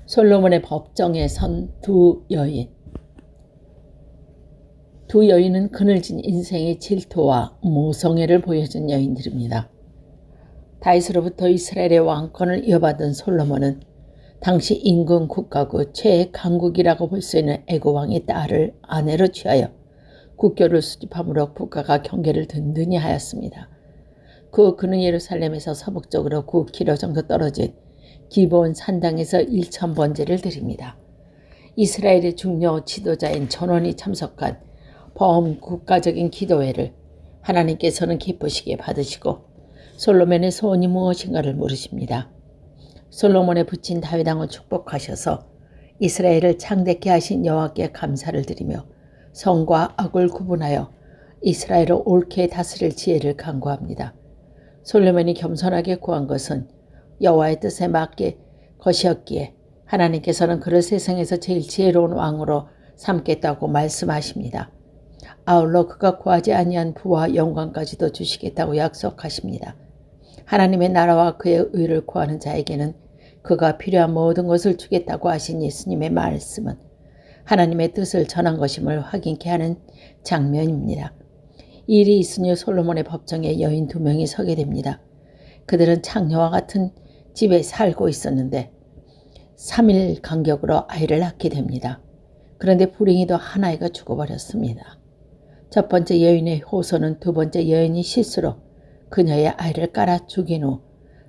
솔로몬의 법정에 선 두 여인. 두 여인은 그늘진 인생의 질투와 모성애를 보여준 여인들입니다. 다윗으로부터 이스라엘의 왕권을 이어받은 솔로몬은 당시 임금 국가구 최강국이라고 볼 수 있는 애고왕의 딸을 아내로 취하여 국교를 수집함으로 국가가 경계를 든든히 하였습니다. 그는 예루살렘에서 서북쪽으로 9km 정도 떨어진 기브온 산당에서 1000번제를 드립니다. 이스라엘의 중요 지도자인 전원이 참석한 범국가적인 기도회를 하나님께서는 기쁘시게 받으시고 솔로몬의 소원이 무엇인가를 물으십니다. 솔로몬의 부친 다윗 왕을 축복하셔서 이스라엘을 창대케 하신 여호와께 감사를 드리며 선과 악을 구분하여 이스라엘을 옳게 다스릴 지혜를 간구합니다. 솔로몬이 겸손하게 구한 것은 여호와의 뜻에 맞게 것이었기에 하나님께서는 그를 세상에서 제일 지혜로운 왕으로 삼겠다고 말씀하십니다. 아울러 그가 구하지 아니한 부와 영광까지도 주시겠다고 약속하십니다. 하나님의 나라와 그의 의를 구하는 자에게는 그가 필요한 모든 것을 주겠다고 하신 예수님의 말씀은 하나님의 뜻을 전한 것임을 확인케 하는 장면입니다. 이 일이 있은 후 솔로몬의 법정에 여인 2명이 서게 됩니다. 그들은 창녀와 같은 집에 살고 있었는데 3일 간격으로 아이를 낳게 됩니다. 그런데 불행히도 한 아이가 죽어버렸습니다. 첫 번째 여인의 호소는 두 번째 여인이 실수로 그녀의 아이를 깔아 죽인 후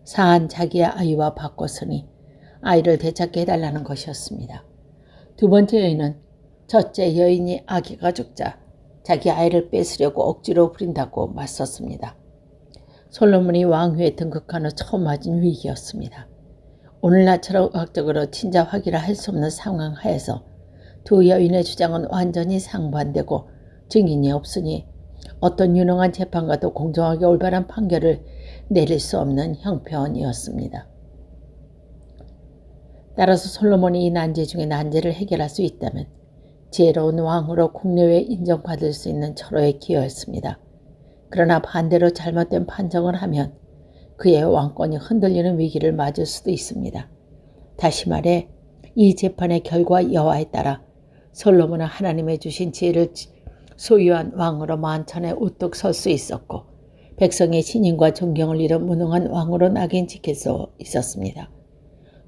사한 자기의 아이와 바꿨으니 아이를 되찾게 해달라는 것이었습니다. 두 번째 여인은 첫째 여인이 아기가 죽자 자기 아이를 뺏으려고 억지로 부린다고 맞섰습니다. 솔로몬이 왕위에 등극한 후 처음 맞은 위기였습니다. 오늘날처럼 의학적으로 친자 확인을 할 수 없는 상황 하에서 두 여인의 주장은 완전히 상반되고 증인이 없으니 어떤 유능한 재판관도 공정하게 올바른 판결을 내릴 수 없는 형편이었습니다. 따라서 솔로몬이 이 난제 중에 난제를 해결할 수 있다면 지혜로운 왕으로 국내외에 인정받을 수 있는 철호의 기회였습니다. 그러나 반대로 잘못된 판정을 하면 그의 왕권이 흔들리는 위기를 맞을 수도 있습니다. 다시 말해 이 재판의 결과 여하에 따라 솔로몬은 하나님의 주신 지혜를 소유한 왕으로 만천에 우뚝 설 수 있었고 백성의 신임과 존경을 잃은 무능한 왕으로 낙인찍힐 수 있었습니다.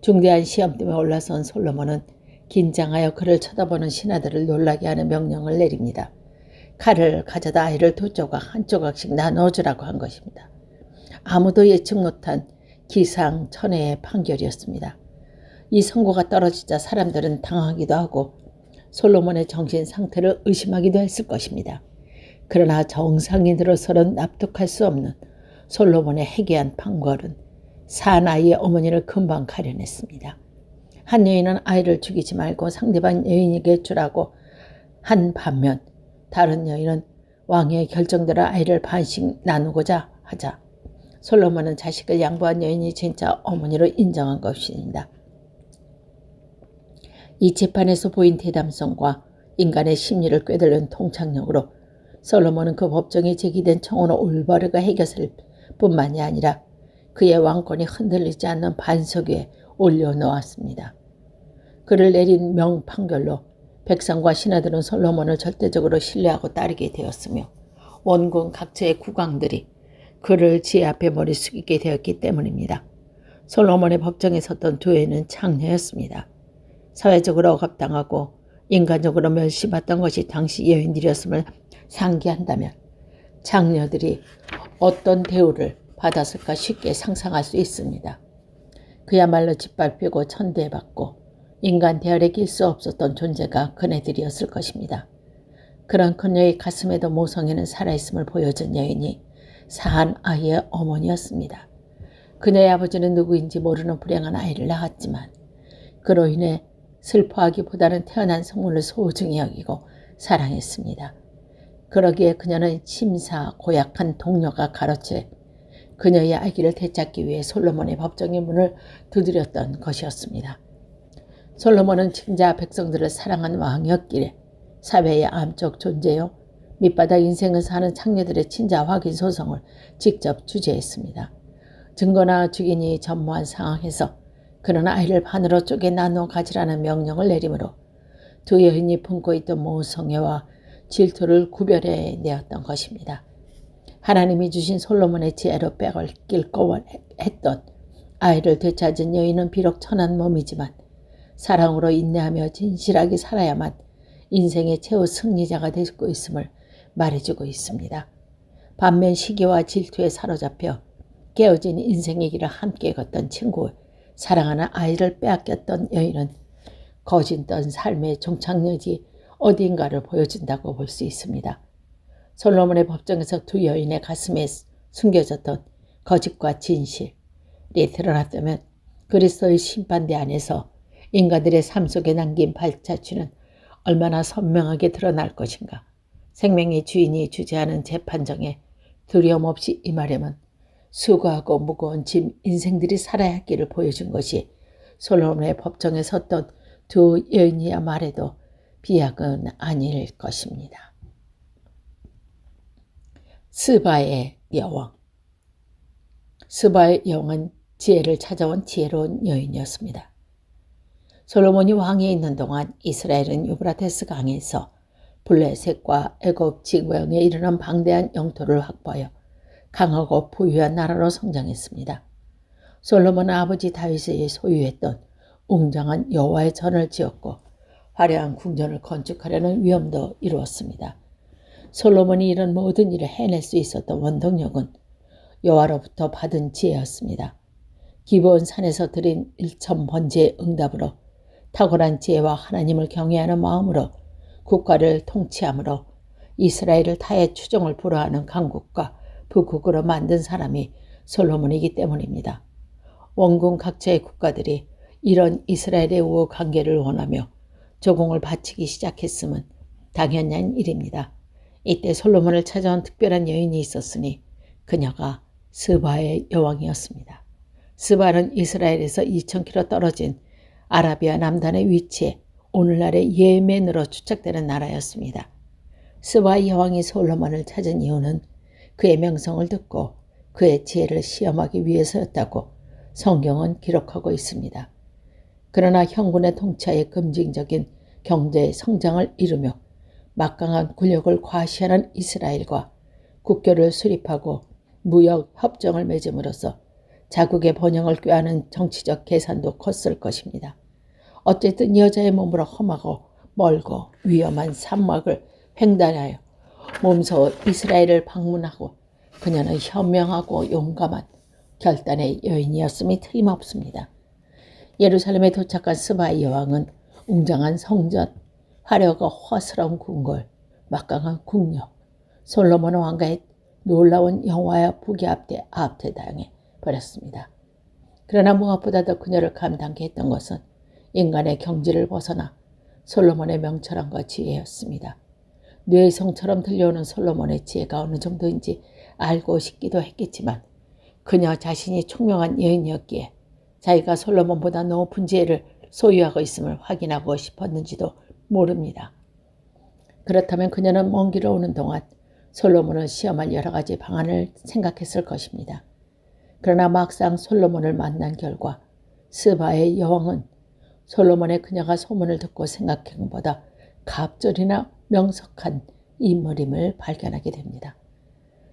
중대한 시험 때문에 올라선 솔로몬은 긴장하여 그를 쳐다보는 신하들을 놀라게 하는 명령을 내립니다. 칼을 가져다 아이를 두 조각 한 조각씩 나눠주라고 한 것입니다. 아무도 예측 못한 기상천외의 판결이었습니다. 이 선고가 떨어지자 사람들은 당하기도 하고 솔로몬의 정신 상태를 의심하기도 했을 것입니다. 그러나 정상인으로서는 납득할 수 없는 솔로몬의 해괴한 판결은 사나이의 어머니를 금방 가려냈습니다. 한 여인은 아이를 죽이지 말고 상대방 여인에게 주라고 한 반면 다른 여인은 왕의 결정대로 아이를 반씩 나누고자 하자 솔로몬은 자식을 양보한 여인이 진짜 어머니로 인정한 것입니다. 이 재판에서 보인 대담성과 인간의 심리를 꿰뚫는 통찰력으로 솔로몬은 그 법정에 제기된 청원을 올바르게 해결할 뿐만이 아니라 그의 왕권이 흔들리지 않는 반석 위에 올려놓았습니다. 그를 내린 명판결로 백성과 신하들은 솔로몬을 절대적으로 신뢰하고 따르게 되었으며 원군 각처의 국왕들이 그를 지혜 앞에 머리 숙이게 되었기 때문입니다. 솔로몬의 법정에 섰던 두 여인은 창녀였습니다. 사회적으로 억압당하고 인간적으로 멸시받던 것이 당시 여인들이었음을 상기한다면 장녀들이 어떤 대우를 받았을까 쉽게 상상할 수 있습니다. 그야말로 짓밟히고 천대받고 인간 대열에 낄 수 없었던 존재가 그네들이었을 것입니다. 그런 그녀의 가슴에도 모성애는 살아있음을 보여준 여인이 사한 아이의 어머니였습니다. 그녀의 아버지는 누구인지 모르는 불행한 아이를 낳았지만 그로 인해 슬퍼하기보다는 태어난 성물을 소중히 여기고 사랑했습니다. 그러기에 그녀는 심사 고약한 동료가 가로채 그녀의 아기를 되찾기 위해 솔로몬의 법정의 문을 두드렸던 것이었습니다. 솔로몬은 친자 백성들을 사랑한 왕이었기에 사회의 암적 존재요 밑바닥 인생을 사는 창녀들의 친자 확인 소송을 직접 주재했습니다. 증거나 주인이 전무한 상황에서 그는 아이를 반으로 쪼개 나누어 가지라는 명령을 내리므로 두 여인이 품고 있던 모성애와 질투를 구별해 내었던 것입니다. 하나님이 주신 솔로몬의 지혜로 빼앗길 했던 아이를 되찾은 여인은 비록 천한 몸이지만 사랑으로 인내하며 진실하게 살아야만 인생의 최후 승리자가 되고 있음을 말해주고 있습니다. 반면 시기와 질투에 사로잡혀 깨어진 인생의 길을 함께 걷던 친구, 사랑하는 아이를 빼앗겼던 여인은 거짓된 삶의 종착역이 어딘가를 보여준다고 볼 수 있습니다. 솔로몬의 법정에서 두 여인의 가슴에 숨겨졌던 거짓과 진실이 드러났다면 그리스도의 심판대 안에서 인간들의 삶 속에 남긴 발자취는 얼마나 선명하게 드러날 것인가. 생명의 주인이 주재하는 재판정에 두려움 없이 임하려면 수고하고 무거운 짐 인생들이 살아야 할 길을 보여준 것이 솔로몬의 법정에 섰던 두 여인이야 말해도 비약은 아닐 것입니다. 스바의 여왕. 스바의 여왕은 지혜를 찾아온 지혜로운 여인이었습니다. 솔로몬이 왕위에 있는 동안 이스라엘은 유브라테스 강에서 블레셋과 애굽 지구형에 이르는 방대한 영토를 확보하여 강하고 부유한 나라로 성장했습니다. 솔로몬은 아버지 다윗이 소유했던 웅장한 여호와의 전을 지었고 화려한 궁전을 건축하려는 위험도 이루었습니다. 솔로몬이 이런 모든 일을 해낼 수 있었던 원동력은 여호와로부터 받은 지혜였습니다. 기브온 산에서 드린 일천번제의 응답으로 탁월한 지혜와 하나님을 경외하는 마음으로 국가를 통치함으로 이스라엘을 타의 추종을 불허하는 강국과 부국으로 만든 사람이 솔로몬이기 때문입니다. 원군 각처의 국가들이 이런 이스라엘의 우호 관계를 원하며 조공을 바치기 시작했음은 당연한 일입니다. 이때 솔로몬을 찾아온 특별한 여인이 있었으니 그녀가 스바의 여왕이었습니다. 스바는 이스라엘에서 2000km 떨어진 아라비아 남단에 위치해 오늘날의 예멘으로 추측되는 나라였습니다. 스바의 여왕이 솔로몬을 찾은 이유는 그의 명성을 듣고 그의 지혜를 시험하기 위해서였다고 성경은 기록하고 있습니다. 그러나 형군의 통치하에 급진적인 경제 성장을 이루며 막강한 군력을 과시하는 이스라엘과 국교를 수립하고 무역 협정을 맺음으로써 자국의 번영을 꾀하는 정치적 계산도 컸을 것입니다. 어쨌든 여자의 몸으로 험하고 멀고 위험한 사막을 횡단하여 몸소 이스라엘을 방문하고 그녀는 현명하고 용감한 결단의 여인이었음이 틀림없습니다. 예루살렘에 도착한 스바의 여왕은 웅장한 성전, 화려하고 화스러운 궁궐, 막강한 국력, 솔로몬 왕가의 놀라운 영화와 부귀 앞에 압도당해 버렸습니다. 그러나 무엇보다도 그녀를 감당케 했던 것은 인간의 경지를 벗어나 솔로몬의 명철함과 지혜였습니다. 뇌성처럼 들려오는 솔로몬의 지혜가 어느 정도인지 알고 싶기도 했겠지만 그녀 자신이 총명한 여인이었기에 자기가 솔로몬보다 높은 지혜를 소유하고 있음을 확인하고 싶었는지도 모릅니다. 그렇다면 그녀는 먼 길을 오는 동안 솔로몬을 시험할 여러 가지 방안을 생각했을 것입니다. 그러나 막상 솔로몬을 만난 결과 스바의 여왕은 솔로몬의 그녀가 소문을 듣고 생각한 것보다 갑절이나 명석한 인물임을 발견하게 됩니다.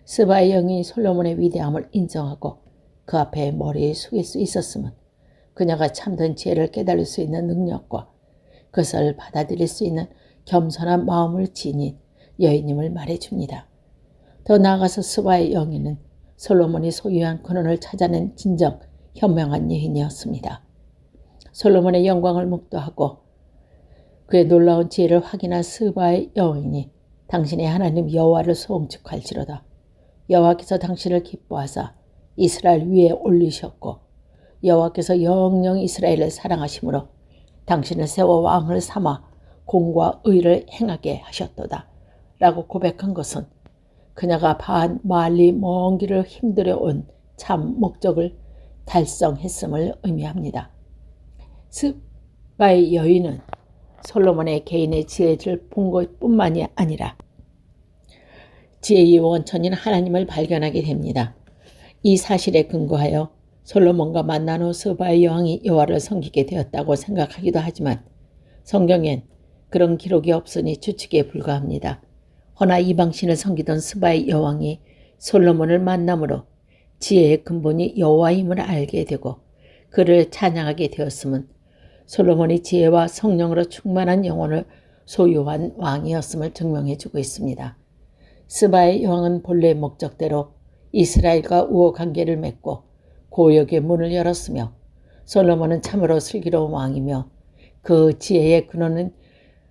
스바의 영이 솔로몬의 위대함을 인정하고 그 앞에 머리에 숙일 수 있었음은 그녀가 참된 지혜를 깨달을 수 있는 능력과 그것을 받아들일 수 있는 겸손한 마음을 지닌 여인임을 말해줍니다. 더 나아가서 스바의 영에는 솔로몬이 소유한 근원을 찾아낸 진정 현명한 여인이었습니다. 솔로몬의 영광을 목도하고 그의 놀라운 지혜를 확인한 스바의 여인이 당신의 하나님 여호와를 송축할지로다. 여호와께서 당신을 기뻐하사 이스라엘 위에 올리셨고 여호와께서 영영 이스라엘을 사랑하심으로 당신을 세워 왕을 삼아 공과 의를 행하게 하셨도다. 라고 고백한 것은 그녀가 멀리 먼 길을 힘들여 온 참 목적을 달성했음을 의미합니다. 스바의 여인은 솔로몬의 개인의 지혜를 본 것뿐만이 아니라 지혜의 원천인 하나님을 발견하게 됩니다. 이 사실에 근거하여 솔로몬과 만난 후 스바의 여왕이 여호와를 섬기게 되었다고 생각하기도 하지만 성경엔 그런 기록이 없으니 추측에 불과합니다. 허나 이방신을 섬기던 스바의 여왕이 솔로몬을 만남으로 지혜의 근본이 여호와임을 알게 되고 그를 찬양하게 되었음은 솔로몬이 지혜와 성령으로 충만한 영혼을 소유한 왕이었음을 증명해주고 있습니다. 스바의 여왕은 본래의 목적대로 이스라엘과 우호 관계를 맺고 고역의 문을 열었으며 솔로몬은 참으로 슬기로운 왕이며 그 지혜의 근원은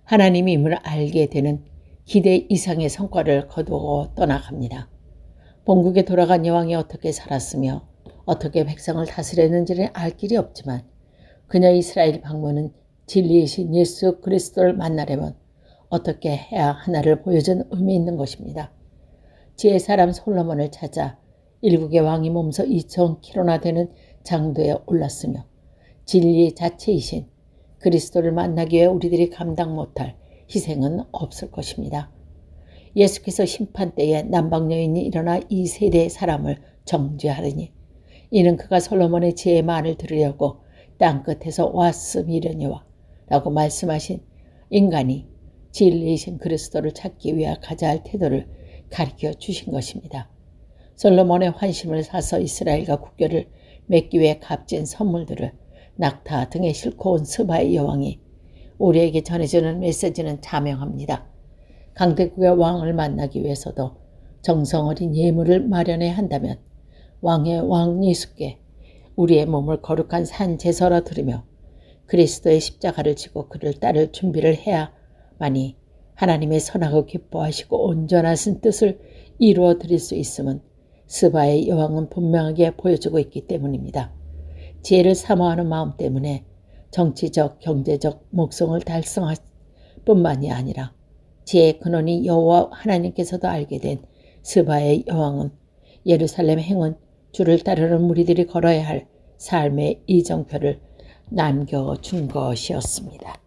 하나님임을 알게 되는 기대 이상의 성과를 거두어 떠나갑니다. 본국에 돌아간 여왕이 어떻게 살았으며 어떻게 백성을 다스렸는지는 알 길이 없지만 그녀 이스라엘 방문은 진리이신 예수 그리스도를 만나려면 어떻게 해야 하나를 보여준 의미 있는 것입니다. 지혜 사람 솔로몬을 찾아 일국의 왕이 몸소 2,000km나 되는 장도에 올랐으며 진리 자체이신 그리스도를 만나기 위해 우리들이 감당 못할 희생은 없을 것입니다. 예수께서 심판때에 남방 여인이 일어나 이 세대의 사람을 정죄하리니 이는 그가 솔로몬의 지혜의 말을 들으려고 땅끝에서 왔음이려니와 라고 말씀하신 인간이 진리이신 그리스도를 찾기 위해 가져야 할 태도를 가르쳐 주신 것입니다. 솔로몬의 환심을 사서 이스라엘과 국교를 맺기 위해 값진 선물들을 낙타 등에 싣고 온 스바의 여왕이 우리에게 전해주는 메시지는 자명합니다. 강대국의 왕을 만나기 위해서도 정성 어린 예물을 마련해야 한다면 왕의 왕 예수께 우리의 몸을 거룩한 산 제사로 드리며 그리스도의 십자가를 지고 그를 따를 준비를 해야만이 하나님의 선하고 기뻐하시고 온전하신 뜻을 이루어 드릴 수 있음은 스바의 여왕은 분명하게 보여주고 있기 때문입니다. 지혜를 사모하는 마음 때문에 정치적, 경제적 목성을 달성할 뿐만이 아니라 지혜의 근원이 여호와 하나님께서도 알게 된 스바의 여왕은 예루살렘 행은 주를 따르는 무리들이 걸어야 할 삶의 이정표를 남겨준 것이었습니다.